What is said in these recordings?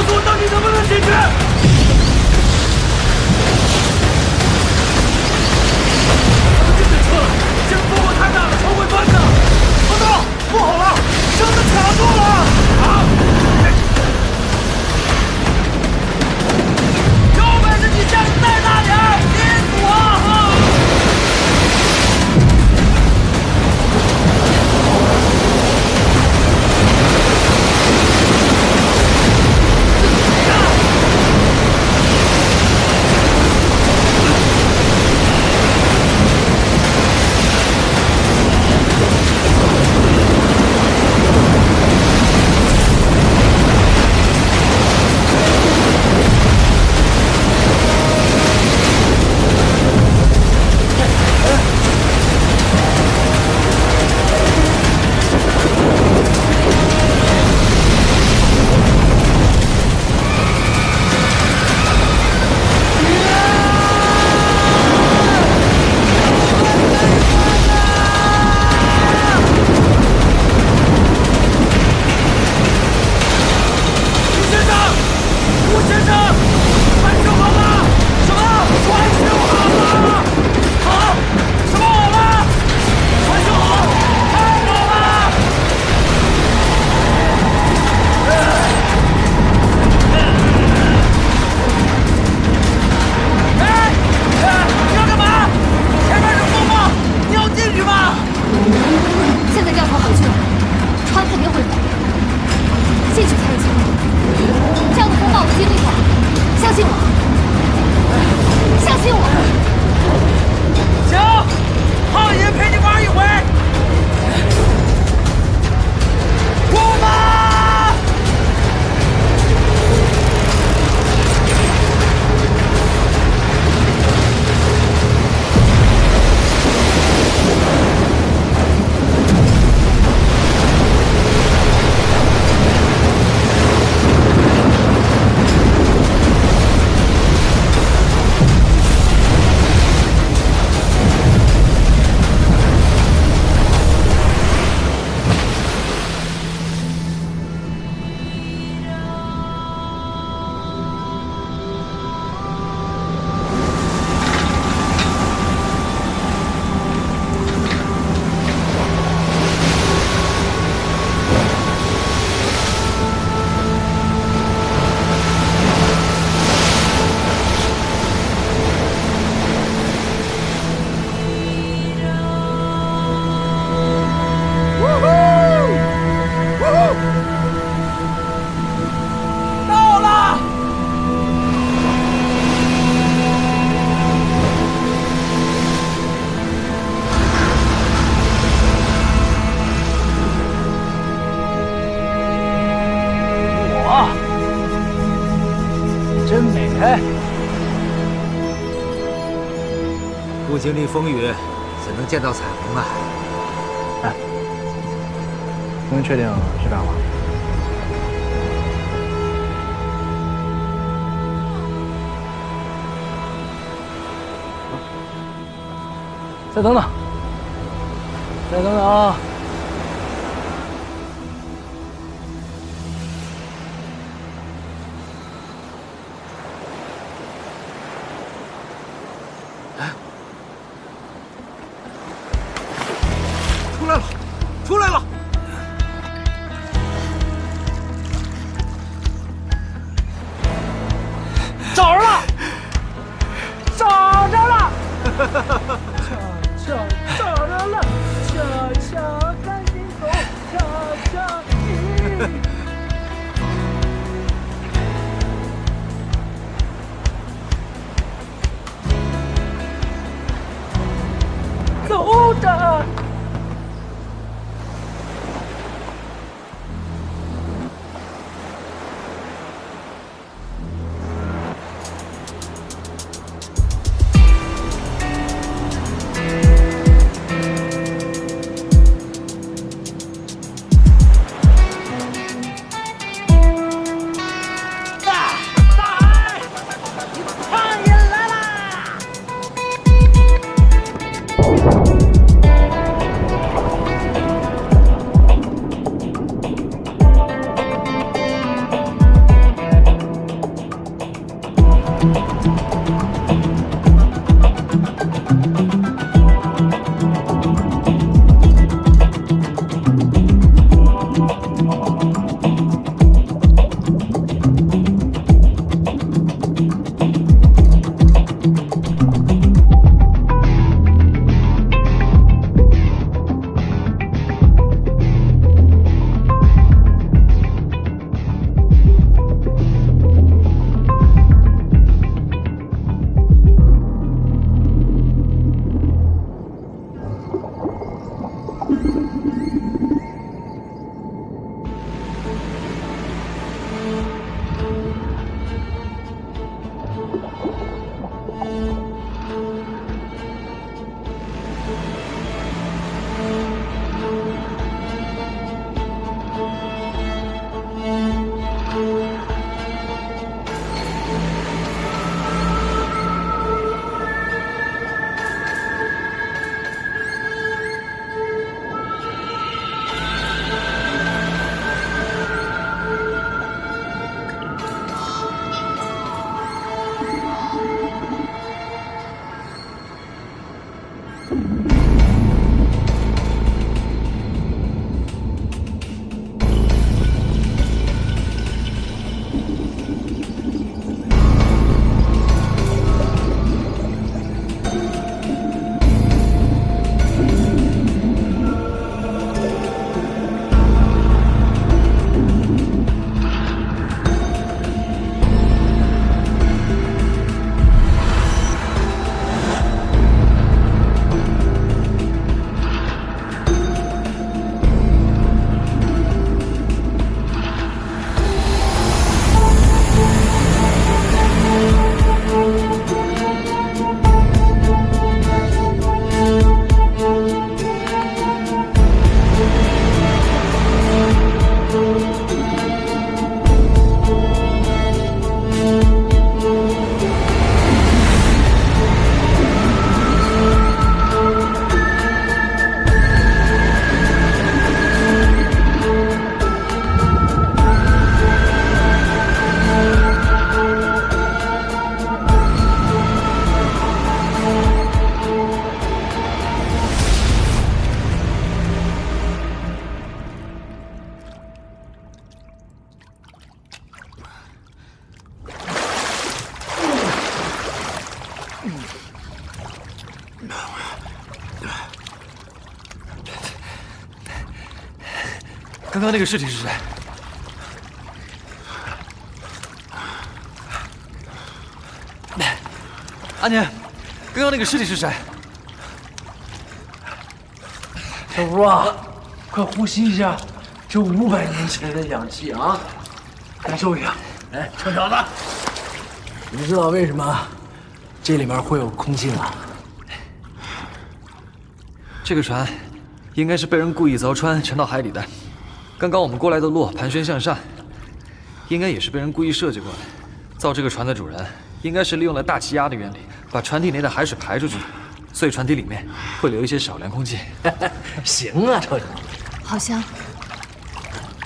诉我，到底能不能解决？这个车这风波太大了，船会翻的。报告，不好了，绳子卡住了！啊！有本事你架子再大点儿，别堵啊！真美！不经历风雨，怎能见到彩虹啊？哎，能确定是干吗？再等等，再等等啊！出来了！找着了！找着了！找着了！刚刚那个尸体是谁？阿年，刚刚那个尸体是谁？小吴啊，快呼吸一下这500年前的氧气啊！感受一下。哎，臭小子，你知道为什么这里面会有空气吗？这个船应该是被人故意凿穿沉到海里的。刚刚我们过来的路盘旋向上，应该也是被人故意设计过的。造这个船的主人应该是利用了大气压的原理，把船体内的海水排出去，所以船体里面会留一些少量空气。行啊，臭小子。好香，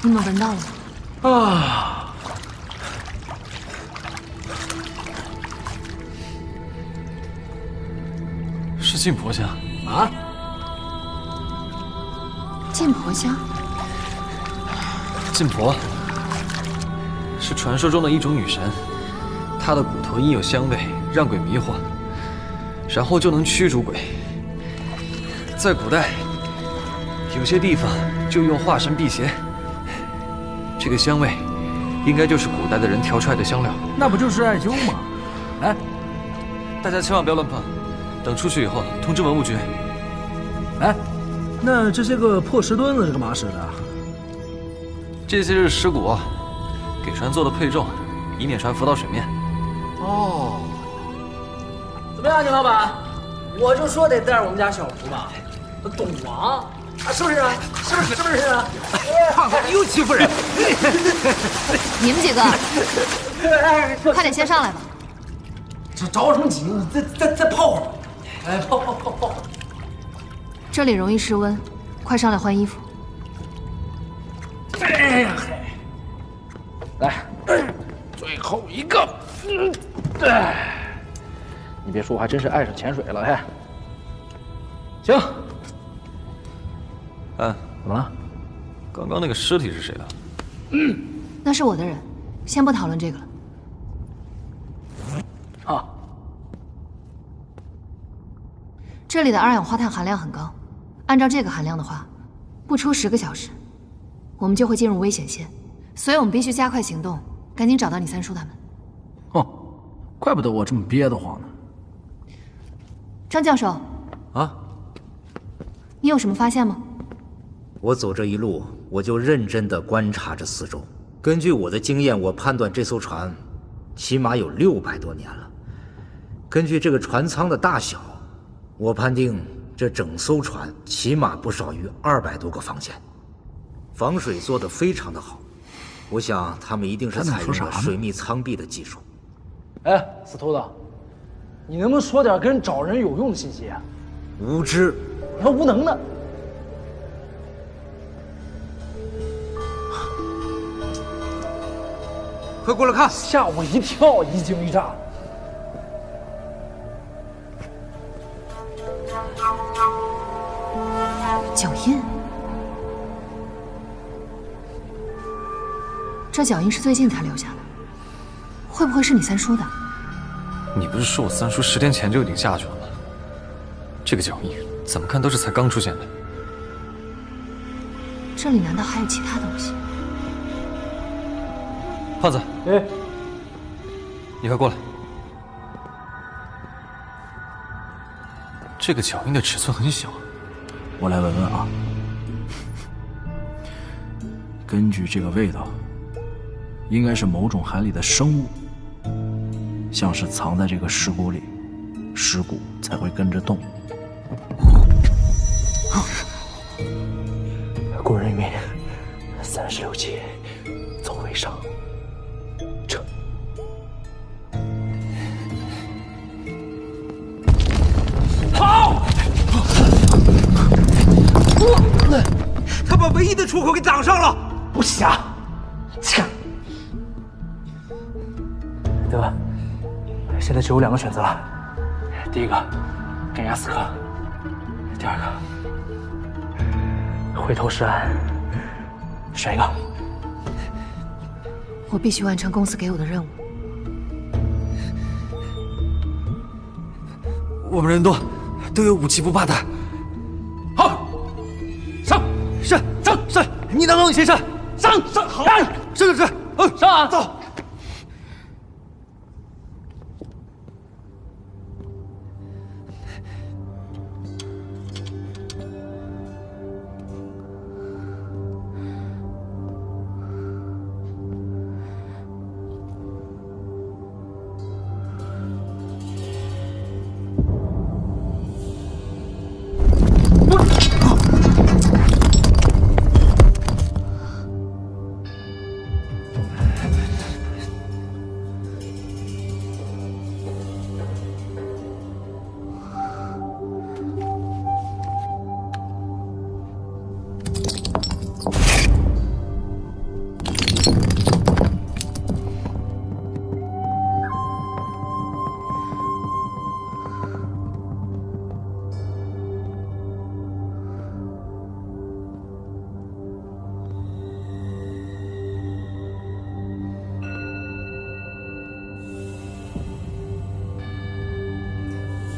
你们闻到了吗？啊，是晋婆香啊！晋婆香。晋婆是传说中的一种女神，她的骨头因有香味，让鬼迷惑，然后就能驱逐鬼。在古代，有些地方就用化神辟邪。这个香味，应该就是古代的人调出来的香料。那不就是艾灸吗？哎，大家千万不要乱碰，等出去以后通知文物局。哎，那这些个破石墩子是干嘛使的？这些是石鼓，给船做的配重，以免船浮到水面。哦，怎么样，宁老板？我就说得带着我们家小福吧，懂王啊，是不是啊？是不是？是不是啊？胖子，你又欺负人！你们几个，快点先上来吧。这着什么急？你再泡会儿。哎，泡。这里容易失温，快上来换衣服。哎呀嘿，来，最后一个。你别说，我还真是爱上潜水了嘿。行。怎么了？刚刚那个尸体是谁的？那是我的人，先不讨论这个了。啊，这里的二氧化碳含量很高，按照这个含量的话，不出10个小时，我们就会进入危险线，所以我们必须加快行动，赶紧找到你三叔他们。哦，怪不得我这么憋得慌呢。张教授，啊，你有什么发现吗？我走这一路，我就认真地观察着四周。根据我的经验，我判断这艘船起码有600多年了。根据这个船舱的大小，我判定这整艘船起码不少于200多个房间，防水做得非常的好。我想他们一定是采用了水密舱壁的技术。哎，死秃子，你能不能说点跟找人有用的信息啊？无知，你还无能呢。快过来看！吓我一跳，一惊一乍。脚印，这脚印是最近才留下的，会不会是你三叔的？你不是说我三叔10天前就已经下去了吗？这个脚印怎么看都是才刚出现的。这里难道还有其他东西？胖子，哎，你快过来。这个脚印的尺寸很小，我来闻闻啊。根据这个味道，应该是某种海里的生物，像是藏在这个尸骨里，尸骨才会跟着动。古人云：“36计，走为上。”撤。跑！他把唯一的出口给挡上了。不瞎，切！对吧？现在只有2个选择了。第一个，赶鸭死磕；第二个，回头是岸。选一个。我必须完成公司给我的任务。我们人多，都有武器，不怕打。好，上！是，你能先上。上！好，是，上啊！走。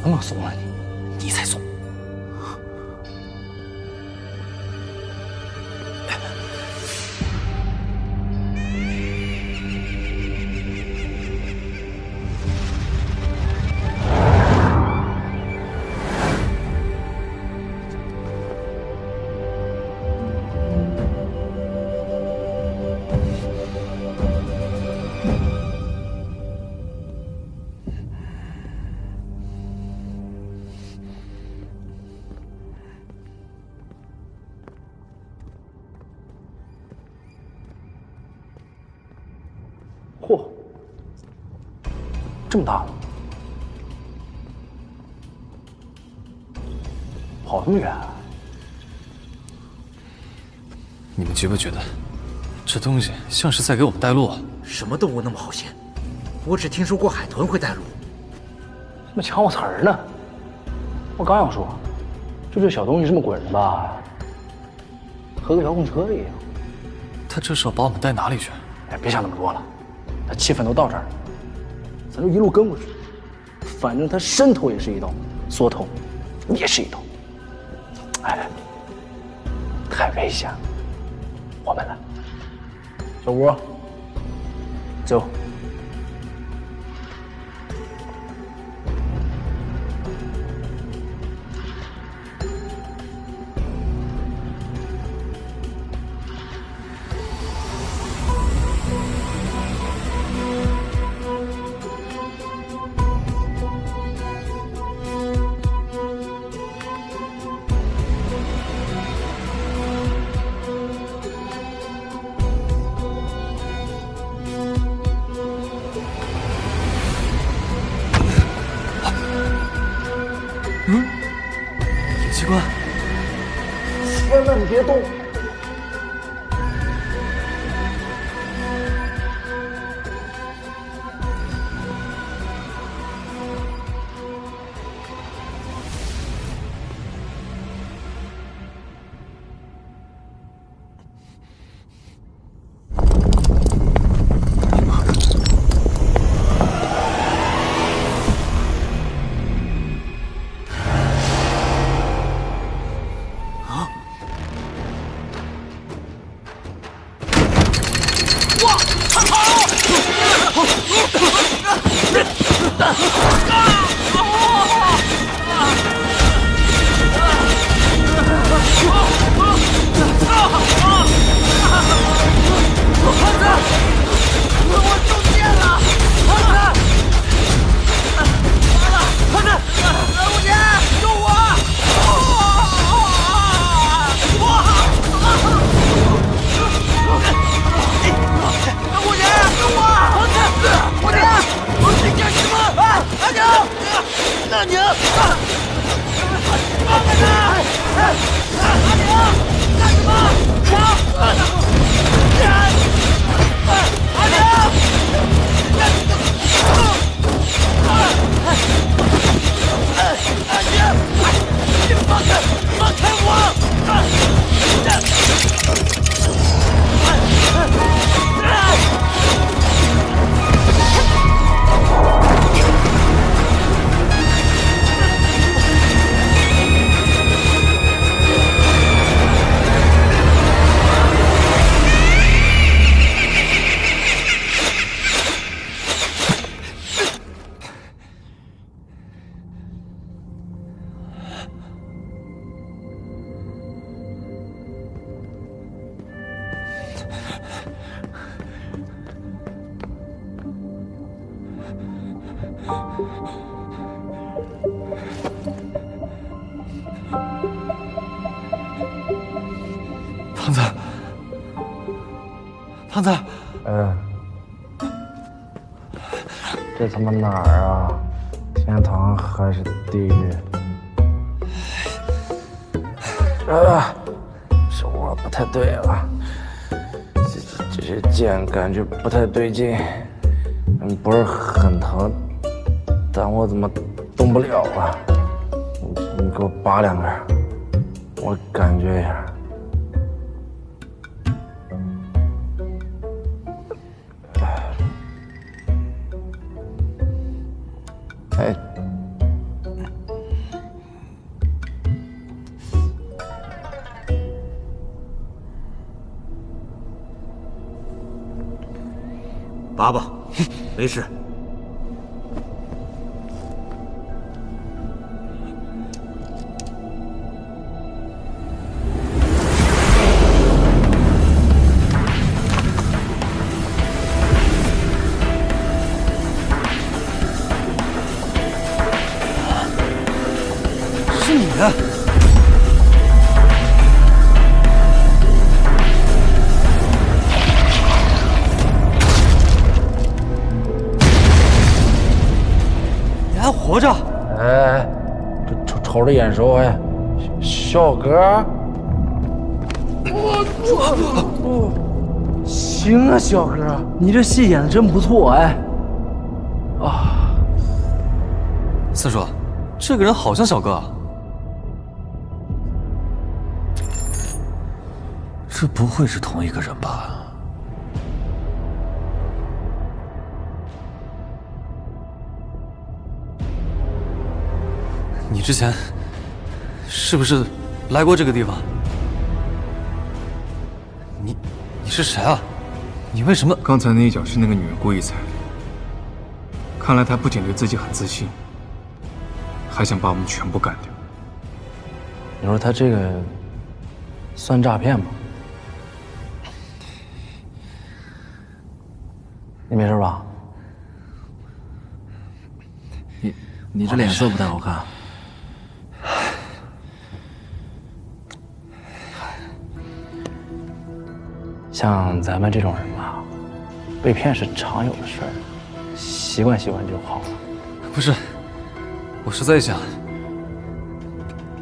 能不能怂了你？你才怂！嚯，这么大了，跑这么远？你们觉不觉得，这东西像是在给我们带路？什么动物那么好心？我只听说过海豚会带路。怎么抢我词儿呢？我刚要说，就这小东西这么滚着吧，和个遥控车一样。他这是要把我们带哪里去？哎，别想那么多了，他气氛都到这儿了，咱就一路跟过去。反正他伸头也是一刀，缩头也是一刀。哎，太危险了，我们来。小吴，走。机关，千万别动！胖子，胖子，这他妈哪儿啊？天堂还是地狱？手腕不太对啊，这些剑感觉不太对劲，不是很疼，但我怎么动不了啊？你给我拔两根，我感觉一下。哎，拔吧，没事。是你啊！你还活着？哎，这瞅着眼熟哎，小哥。行啊，小哥，你这戏演的真不错哎。三叔，这个人好像小哥啊。这不会是同一个人吧？你之前是不是来过这个地方？你是谁啊？你为什么？刚才那一脚是那个女人故意踩的。看来她不仅对自己很自信，还想把我们全部干掉。你说他这个算诈骗吗？你没事吧？你这脸色不太好看。像咱们这种人吧，被骗是常有的事儿，习惯习惯就好了。不是，我是在想，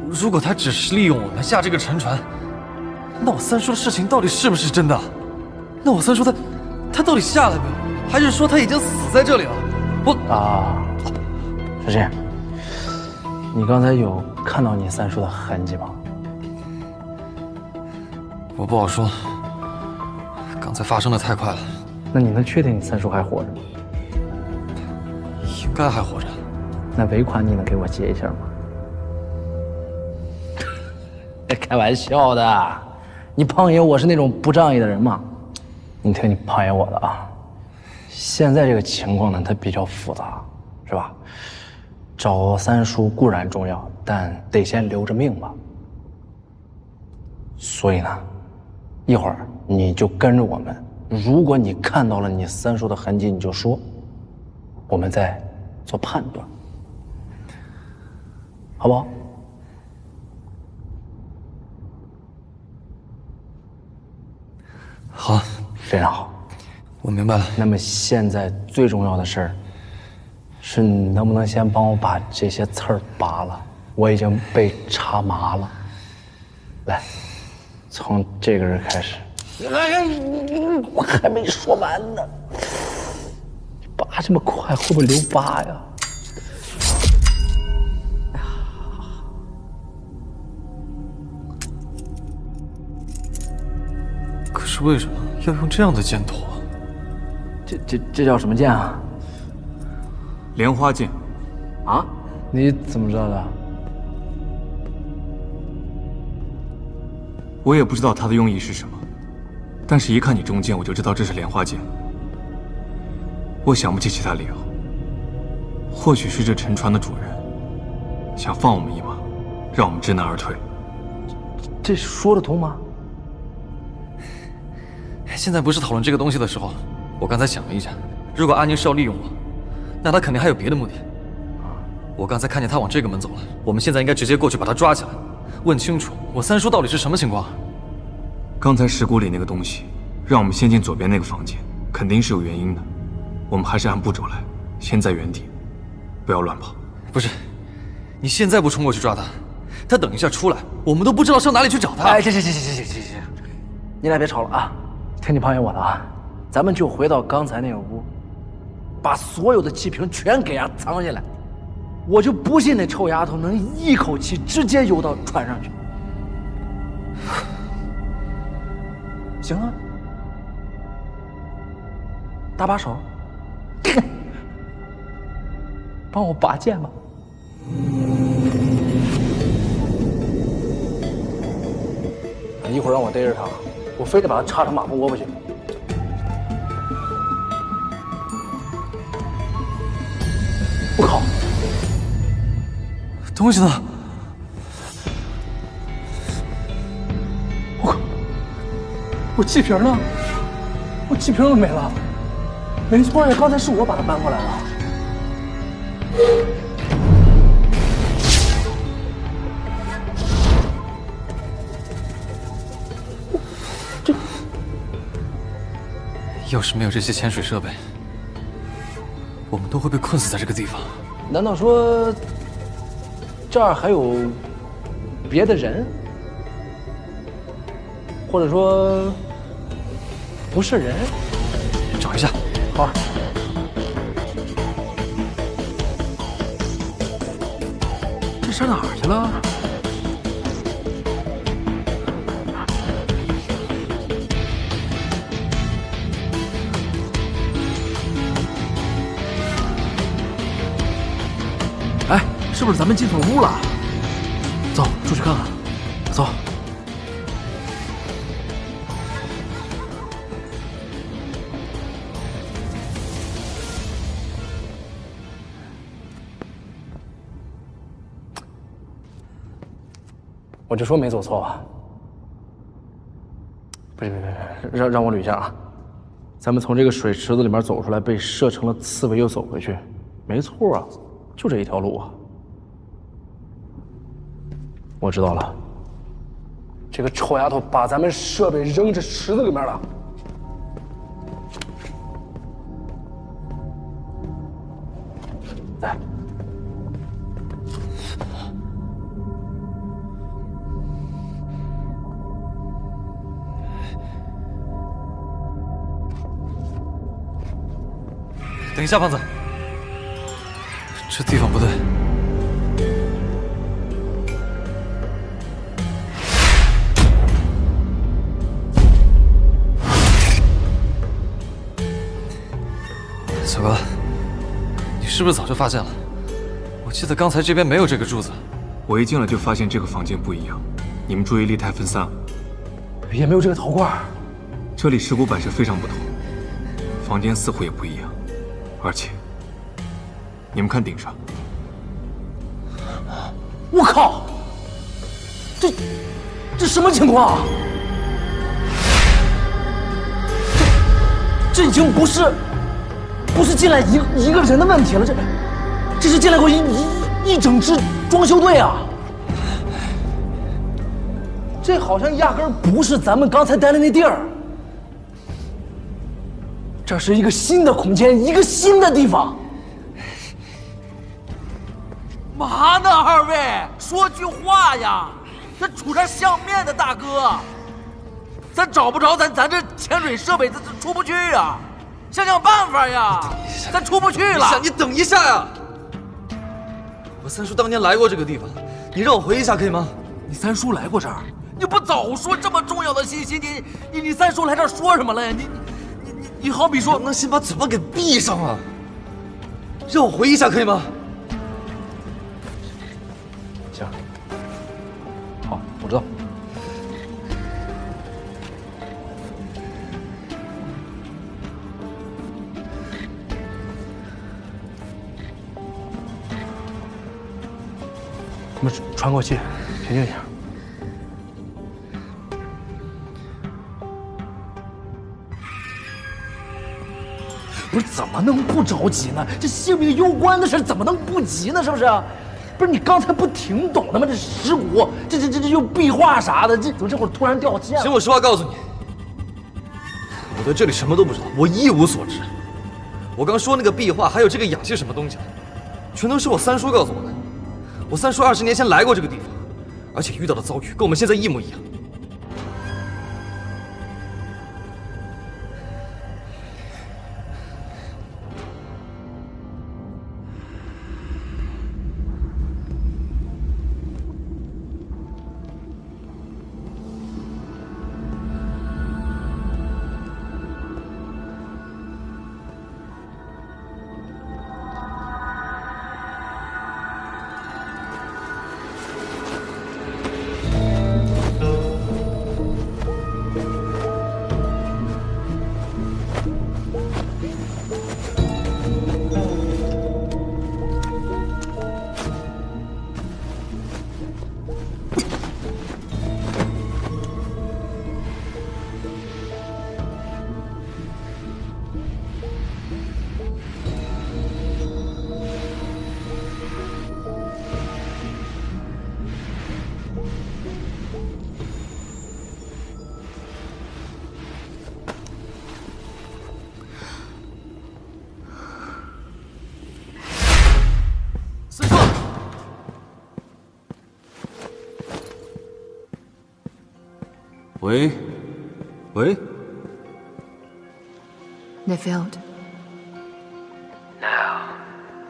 如果他只是利用我们下这个沉船，那我三叔的事情到底是不是真的？那我三叔他到底下来没有？还是说他已经死在这里了？是这样，你刚才有看到你三叔的痕迹吗？我不好说，刚才发生的太快了。那你能确定你三叔还活着吗？应该还活着。那尾款你能给我结一下吗？开玩笑的，你胖爷我是那种不仗义的人嘛。你听你胖爷我的啊，现在这个情况呢，它比较复杂，是吧？找三叔固然重要，但得先留着命吧。所以呢，一会儿你就跟着我们，如果你看到了你三叔的痕迹，你就说，我们再做判断，好不好？好，非常好，我明白了。那么现在最重要的事儿，是你能不能先帮我把这些刺儿拔了？我已经被插麻了。来，从这个人开始。我还没说完呢，拔这么快，会不会留疤呀？可是为什么要用这样的箭头啊？这叫什么剑啊？莲花剑。啊？你怎么知道的？我也不知道它的用意是什么，但是一看你中剑，我就知道这是莲花剑。我想不起其他理由，或许是这沉船的主人想放我们一马，让我们知难而退。这说得通吗？现在不是讨论这个东西的时候。我刚才想了一下，如果阿宁是要利用我，那他肯定还有别的目的。我刚才看见他往这个门走了，我们现在应该直接过去把他抓起来，问清楚我三叔到底是什么情况。刚才石鼓里那个东西，让我们先进左边那个房间，肯定是有原因的。我们还是按步骤来，先在原地，不要乱跑。不是，你现在不冲过去抓他，他等一下出来，我们都不知道上哪里去找他。哎，行，你俩别吵了啊，听你旁言我的啊，咱们就回到刚才那个屋，把所有的气瓶全给他藏起来。我就不信那臭丫头能一口气直接游到船上去。行啊，搭把手，帮我拔剑吧。一会儿让我逮着他，我非得把他插成马蜂窝不行。我靠！东西呢？我靠！我气瓶呢？我气瓶都没了。没错呀，刚才是我把它搬过来的。要是没有这些潜水设备，我们都会被困死在这个地方。难道说这儿还有别的人，或者说不是人？找一下。好。这上哪儿去了？哎，是不是咱们进错屋了？走，出去看看。走。我就说没走错吧？别，让我捋一下啊！咱们从这个水池子里面走出来，被射成了刺猬，又走回去，没错啊，就这一条路啊。我知道了，这个臭丫头把咱们设备扔这池子里面了。来。等一下，胖子，这地方不对。小哥，你是不是早就发现了？我记得刚才这边没有这个柱子。我一进来就发现这个房间不一样，你们注意力太分散了。也没有这个陶罐。这里石鼓摆设非常不同，房间似乎也不一样。而且，你们看顶上，我靠，这什么情况啊？这已经不是进来一个人的问题了，这是进来过一整支装修队啊！这好像压根儿不是咱们刚才待的那地儿。这是一个新的空间，一个新的地方。嘛呢，二位，说句话呀！这出点相面的大哥，咱找不着咱这潜水设备，咱出不去呀！想想办法呀！咱出不去了。你等一下呀！我三叔当年来过这个地方，你让我回忆一下可以吗？你三叔来过这儿，你不早说这么重要的信息，你三叔来这儿说什么了呀？你好比说，能不能先把嘴巴给闭上啊？让我回忆一下可以吗？行，好，我知道。我们穿过去，平静一下。不是怎么能不着急呢？这性命攸关的事怎么能不急呢？是不是？不是你刚才不挺懂的吗？这石鼓，这又壁画啥的，怎么这会儿突然掉线了？行，我实话告诉你，我对这里什么都不知道，我一无所知。我刚说那个壁画，还有这个氧气什么东西，全都是我三叔告诉我的。我三叔20年前来过这个地方，而且遇到的遭遇跟我们现在一模一样。四叔，喂，喂。 They failed. No,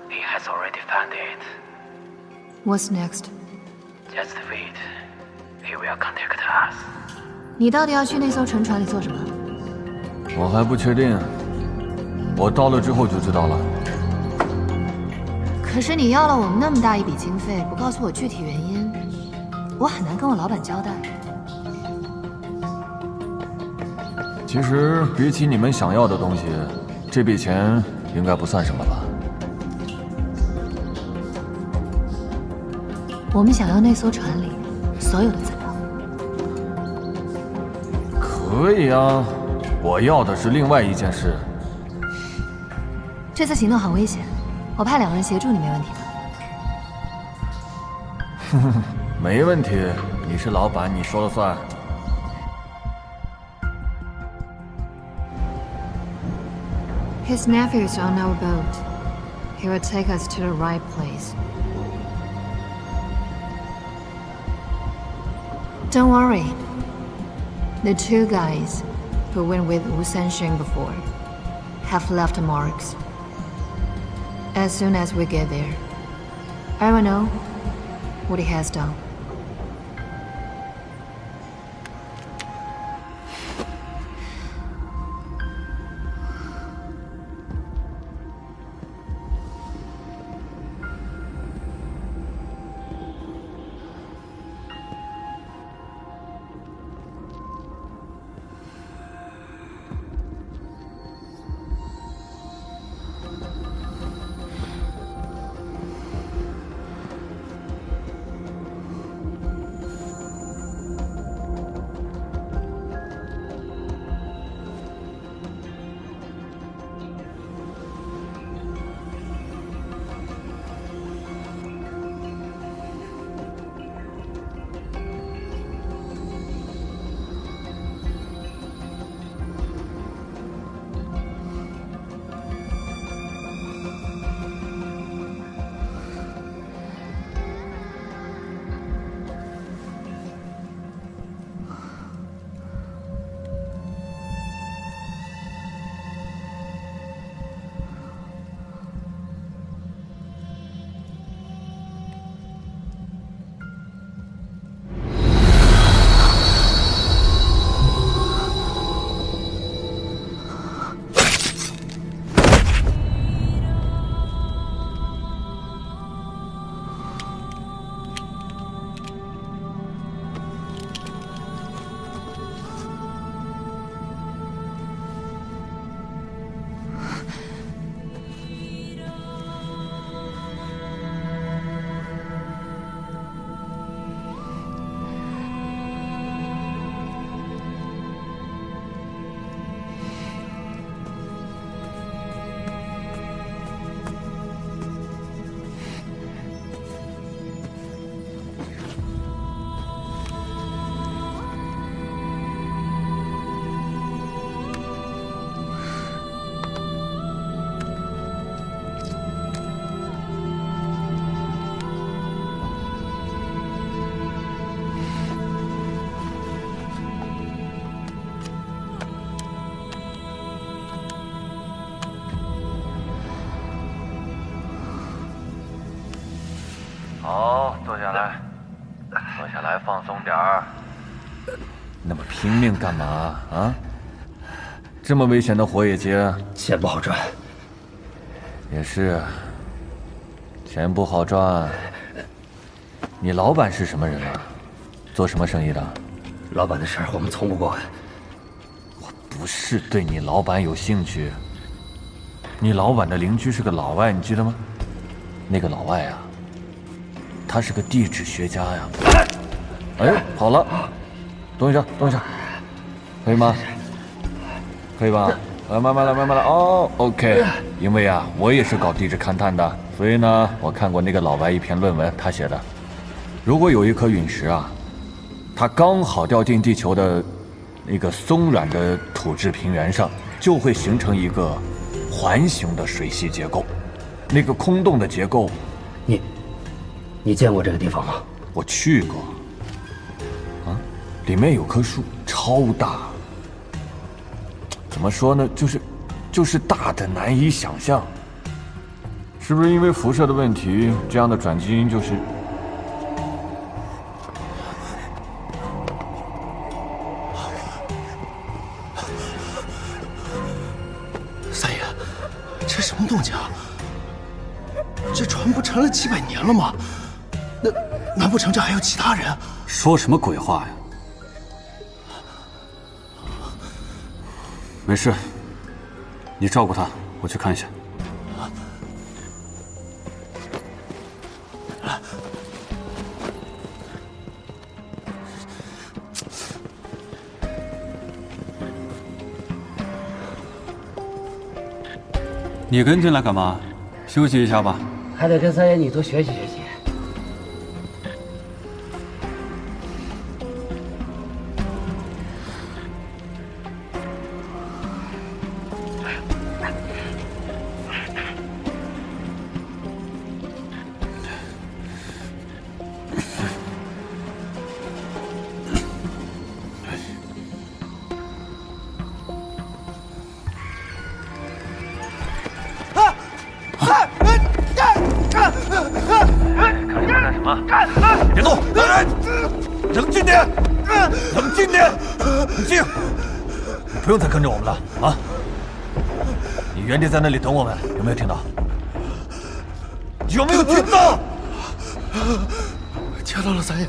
he has already found it. What's next? Just wait. He will contact us. 你到底要去那艘沉船里做什么？我还不确定，我到了之后就知道了。可是你要了我们那么大一笔经费，不告诉我具体原因，我很难跟我老板交代。其实比起你们想要的东西，这笔钱应该不算什么吧？我们想要那艘船里所有的资料。可以啊，我要的是另外一件事。这次行动很危险，我派2个人协助你，没问题吧？没问题，你是老板，你说了算。 His nephew is on our boat. He will take us to the right place. Don't worry. The 2 guys who went with Wu Sanxing before have left marks. As soon as we get there, I will know what he has done. 好，坐下来，坐下来，放松点儿。那么拼命干嘛啊？这么危险的活野街，钱不好赚。也是，钱不好赚。你老板是什么人啊？做什么生意的？老板的事儿我们从不过问。我不是对你老板有兴趣。你老板的邻居是个老外，你记得吗？那个老外啊，他是个地质学家呀。哎，好了，动一下，动一下，可以吗？可以吧？慢慢来，慢慢来。哦 ，OK。因为啊，我也是搞地质勘探的，所以呢，我看过那个老外一篇论文，他写的，如果有一颗陨石啊，它刚好掉进地球的那个松软的土质平原上，就会形成一个环形的水系结构。那个空洞的结构，你见过这个地方吗？我去过。啊，里面有棵树，超大。怎么说呢？就是大的难以想象。是不是因为辐射的问题，这样的转基因就是？三爷，这什么动静啊？这船不沉了几百年了吗？难不成这还有其他人？说什么鬼话呀！没事，你照顾他，我去看一下。你跟进来干嘛？休息一下吧。还得跟三爷你多学习学习。别动！冷静点，冷静点，冷静！你不用再跟着我们了啊！你原地在那里等我们，有没有听到？有没有听到？听到了，三爷。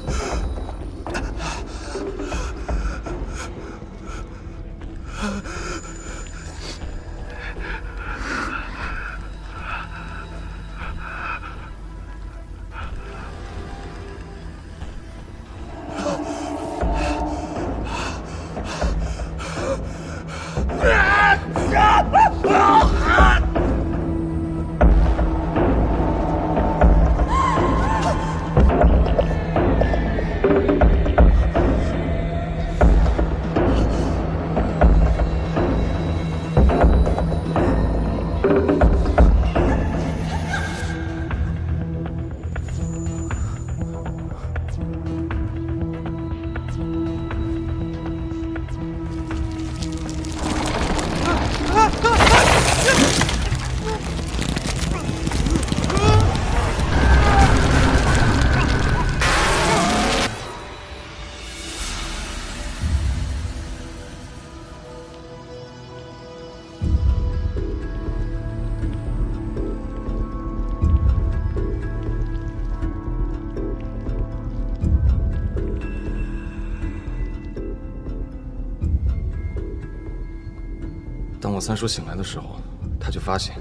当我三叔醒来的时候，他就发现，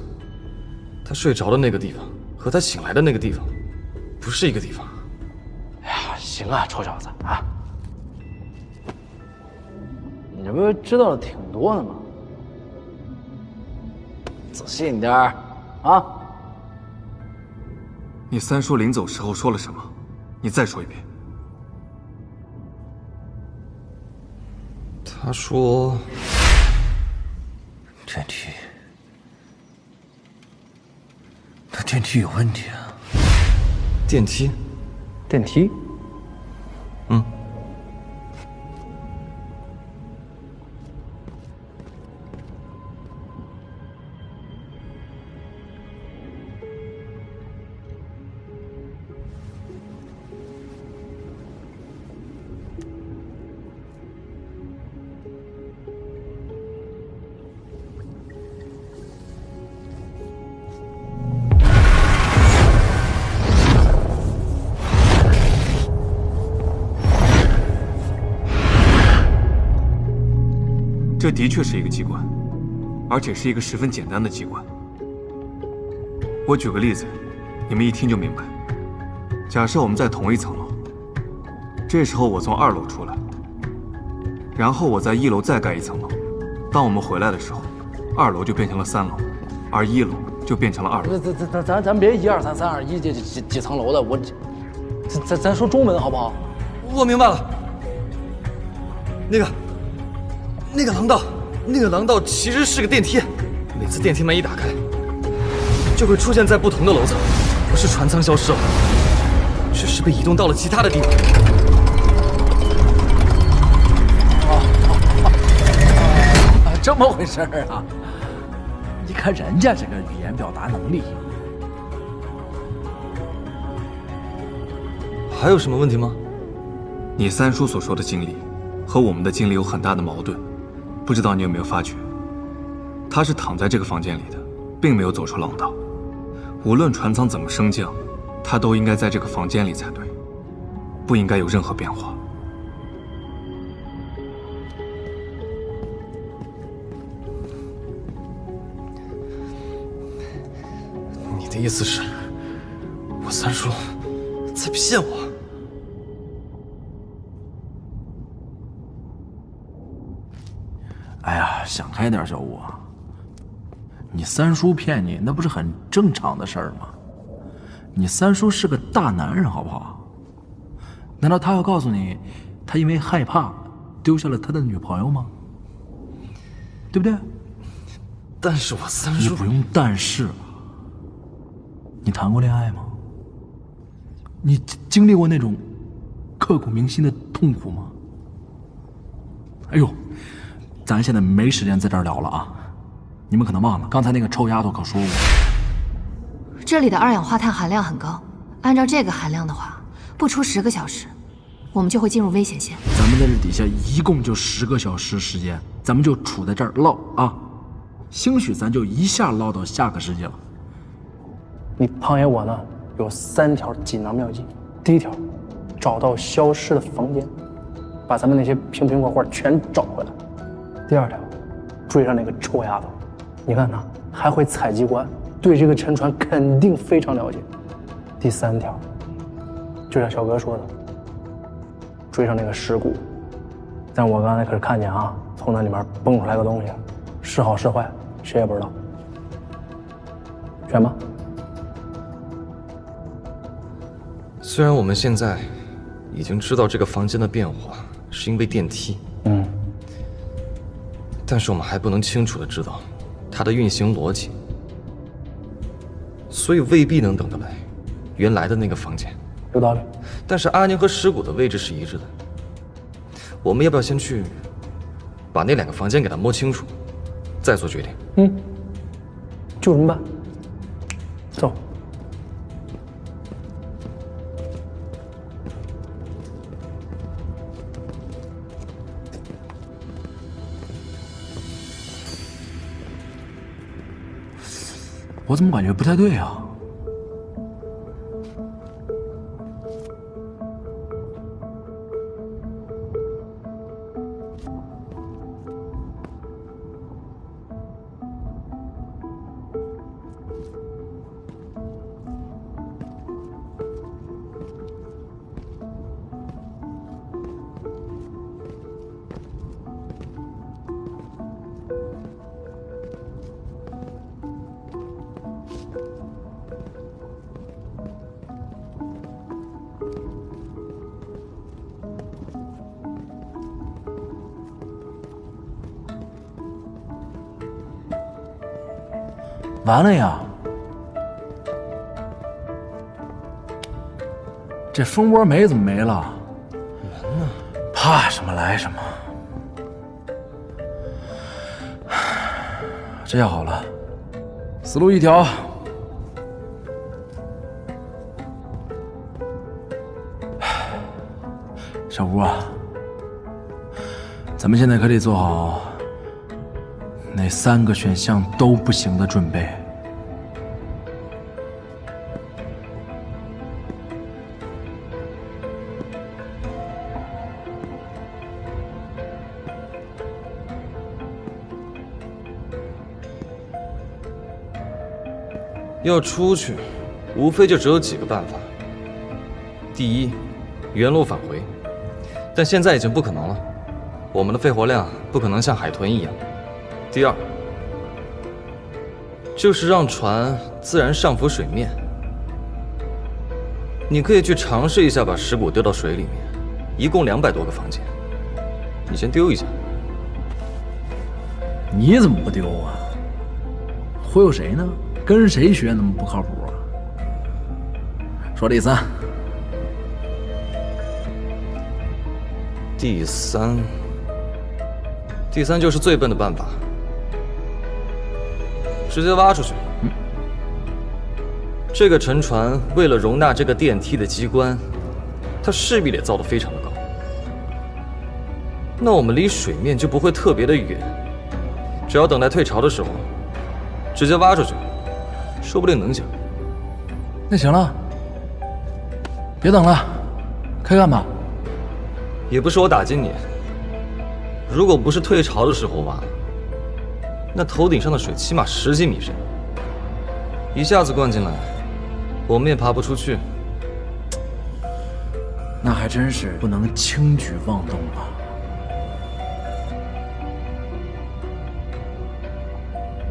他睡着的那个地方和他醒来的那个地方，不是一个地方。哎呀，行啊，臭小子啊！你这不是知道的挺多的吗？仔细一点儿啊！你三叔临走时候说了什么？你再说一遍。他说。电梯，那电梯有问题啊！电梯，电梯，嗯，这的确是一个机关，而且是一个十分简单的机关。我举个例子，你们一听就明白。假设我们在同一层楼，这时候我从2楼出来，然后我在1楼再盖一层楼。当我们回来的时候，2楼就变成了3楼，而1楼就变成了2楼。咱别1、2、3、3、2、1几层楼的，我咱说中文好不好？我明白了，那个廊道其实是个电梯，每次电梯门一打开，就会出现在不同的楼层，不是船舱消失了，只是被移动到了其他的地方。这么回事儿啊？你看人家这个语言表达能力。还有什么问题吗？你三叔所说的经历和我们的经历有很大的矛盾，不知道你有没有发觉？他是躺在这个房间里的，并没有走出廊道。无论船舱怎么升降，他都应该在这个房间里才对，不应该有任何变化。你的意思是，我三叔在骗我？哎呀，想开点，小吴啊！你三叔骗你，那不是很正常的事儿吗？你三叔是个大男人，好不好？难道他要告诉你，他因为害怕丢下了他的女朋友吗？对不对？但是我三叔……你不用但是。你谈过恋爱吗？你经历过那种刻骨铭心的痛苦吗？哎呦，咱现在没时间在这儿聊了啊！你们可能忘了，刚才那个臭丫头可说过，这里的二氧化碳含量很高，按照这个含量的话，不出10个小时，我们就会进入危险线。咱们在这底下一共就10个小时时间，咱们就处在这儿唠啊，兴许咱就一下唠到下个世界了。你胖爷我呢有3条锦囊妙计。第1条，找到消失的房间，把咱们那些瓶瓶罐罐全找回来。第2条，追上那个臭丫头，你看她还会采机关，对这个沉船肯定非常了解。第3条，就像小哥说的，追上那个尸骨。但我刚才可是看见啊，从那里面蹦出来个东西，是好是坏谁也不知道。选吧。虽然我们现在已经知道这个房间的变化是因为电梯，但是我们还不能清楚的知道它的运行逻辑，所以未必能等得来原来的那个房间。有道理。但是阿宁和尸骨的位置是一致的，我们要不要先去把那2个房间给它摸清楚，再做决定？就这么办。走。我怎么感觉不太对啊？完了呀！这蜂窝煤怎么没了？完了，怕什么来什么。这下好了，思路一条。小吴啊，咱们现在可得做好那3个选项都不行的准备。要出去，无非就只有几个办法。第一，原路返回，但现在已经不可能了，我们的肺活量不可能像海豚一样。第二，就是让船自然上浮水面。你可以去尝试一下把尸骨丢到水里面，一共200多个房间，你先丢一下。你怎么不丢啊？忽悠谁呢？跟谁学那么不靠谱啊？说第三。第三就是最笨的办法，直接挖出去。这个沉船为了容纳这个电梯的机关，它势必得造得非常的高。那我们离水面就不会特别的远，只要等待退潮的时候，直接挖出去，说不定能行。那行了，别等了，开干吧。也不是我打击你，如果不是退潮的时候挖，那头顶上的水起码10几米深，一下子灌进来，我们也爬不出去。那还真是不能轻举妄动啊！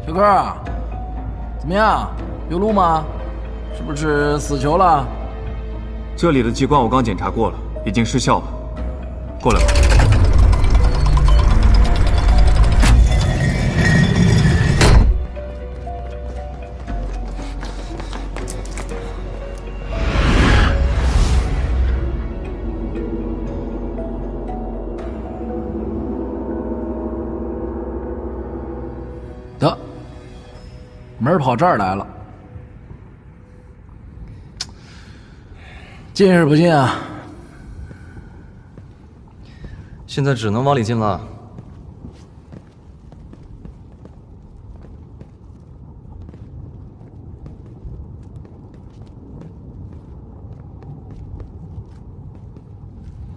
小哥，怎么样？有路吗？是不是死球了？这里的机关我刚检查过了，已经失效了。过来吧。得，门跑这儿来了。进是不进啊？现在只能往里进了。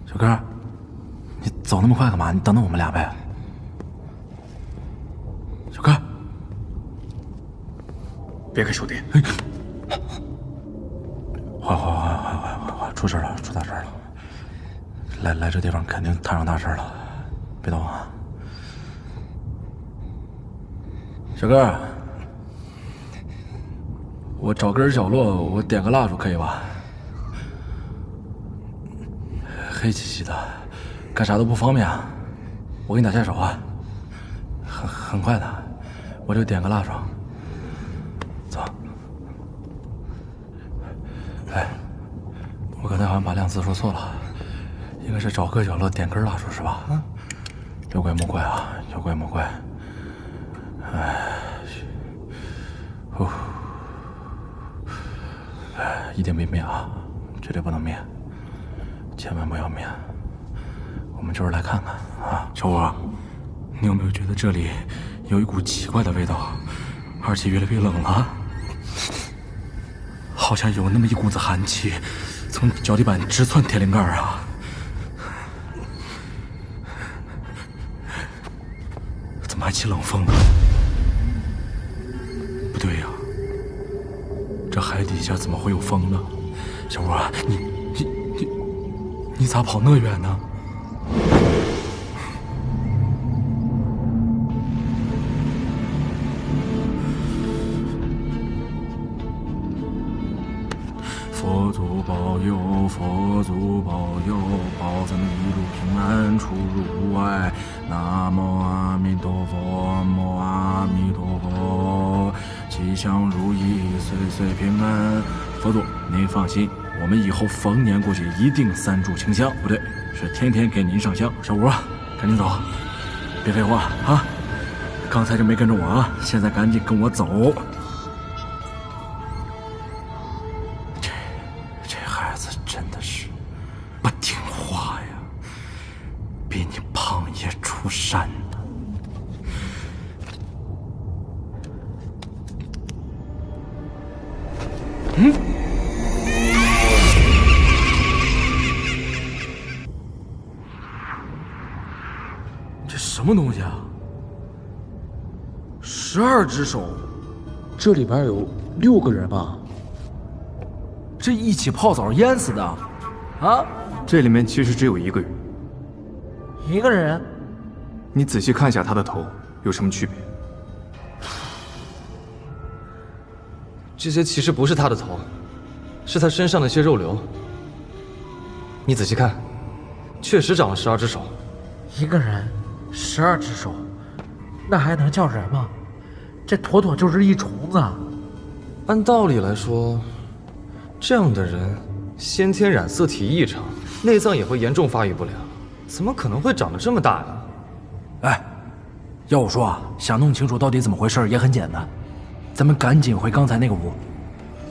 小哥，你走那么快干嘛？你等等我们俩呗。小哥，别开，兄弟。坏，出事了，出大事了。来这地方肯定摊上大事了，别动啊！小哥，我找根角落，我点个蜡烛可以吧？黑漆漆的，干啥都不方便啊！我给你打下手啊，很快的，我就点个蜡烛。走。哎，我刚才好像把量词说错了。应该是找个角落点根蜡烛是吧？有怪莫怪啊，有怪莫怪。一点别灭啊，绝对不能灭，千万不要灭。我们就是来看看啊，小五，你有没有觉得这里有一股奇怪的味道，而且越来越冷了？好像有那么一股子寒气，从脚底板直窜天灵盖啊！怎么还起冷风呢？不对呀，这海底下怎么会有风呢？小吴啊，你咋跑那远呢？佛祖保佑，佛祖保佑，保咱们一路平安，出入无碍。南无阿弥陀佛，南无阿弥陀佛，吉祥如意，岁岁平安。佛祖，您放心，我们以后逢年过节一定3炷清香，不对，是天天给您上香。小吴啊，赶紧走，别废话啊！刚才就没跟着我啊，现在赶紧跟我走。真的是不听话呀，比你胖也出山了。这什么东西啊？12只手，这里边有6个人吧？这一起泡澡淹死的，啊？这里面其实只有1个人。1个人？你仔细看一下他的头，有什么区别？这些其实不是他的头，是他身上的一些肉瘤。你仔细看，确实长了12只手。1个人，12只手，那还能叫人吗？这妥妥就是一虫子。按道理来说，这样的人先天染色体异常，内脏也会严重发育不良，怎么可能会长得这么大呢？哎，要我说啊，想弄清楚到底怎么回事也很简单，咱们赶紧回刚才那个屋，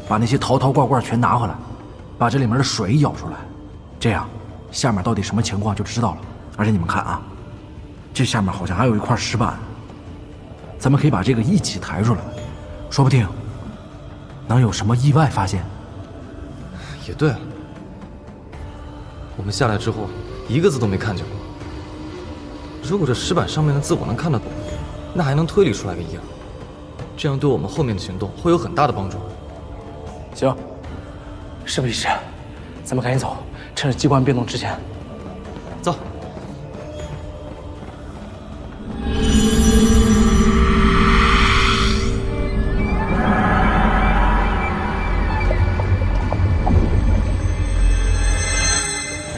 把那些陶罐罐全拿回来，把这里面的水舀出来，这样下面到底什么情况就知道了。而且你们看啊，这下面好像还有一块石板，咱们可以把这个一起抬出来，说不定能有什么意外发现。也对了，我们下来之后一个字都没看见过。如果这石板上面的字我能看得懂，那还能推理出来个一二，这样对我们后面的行动会有很大的帮助。行，事不宜迟，咱们赶紧走，趁着机关变动之前。走。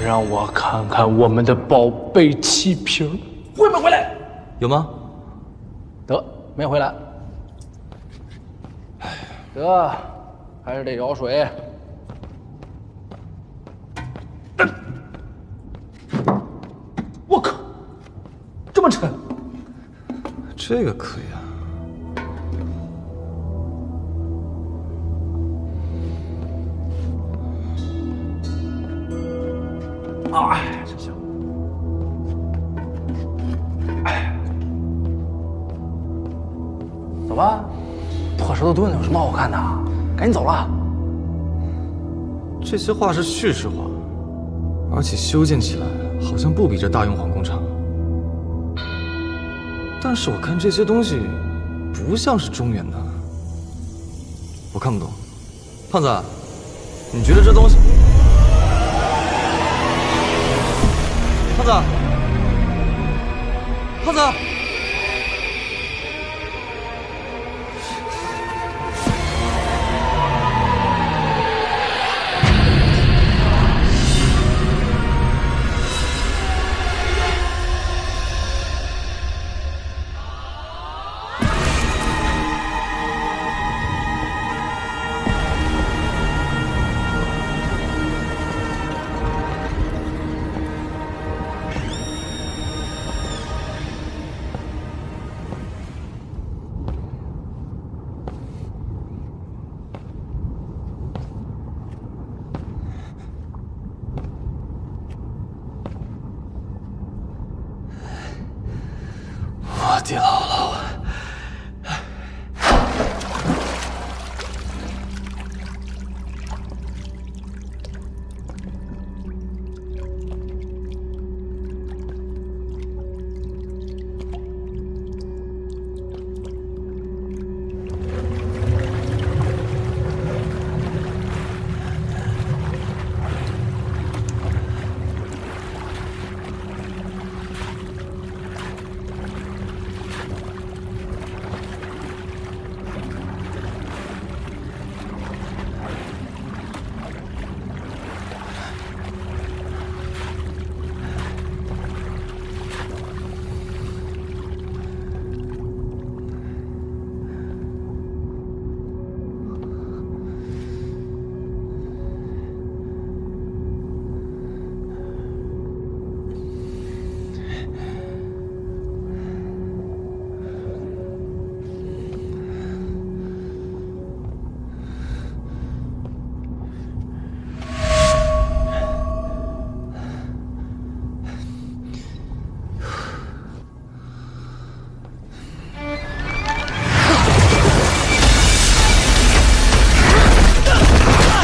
让我看看我们的宝贝气瓶会不会回来？有吗？得，没回来。得，还是得舀水。我靠，这么沉！这个可以啊。哎，这行。哎，走吧，破石头墩有什么好看的？赶紧走了。这些画是叙事画，而且修建起来好像不比这大雍皇宫差。但是我看这些东西不像是中原的，我看不懂。胖子，你觉得这东西？胖子，胖子，我的姥姥。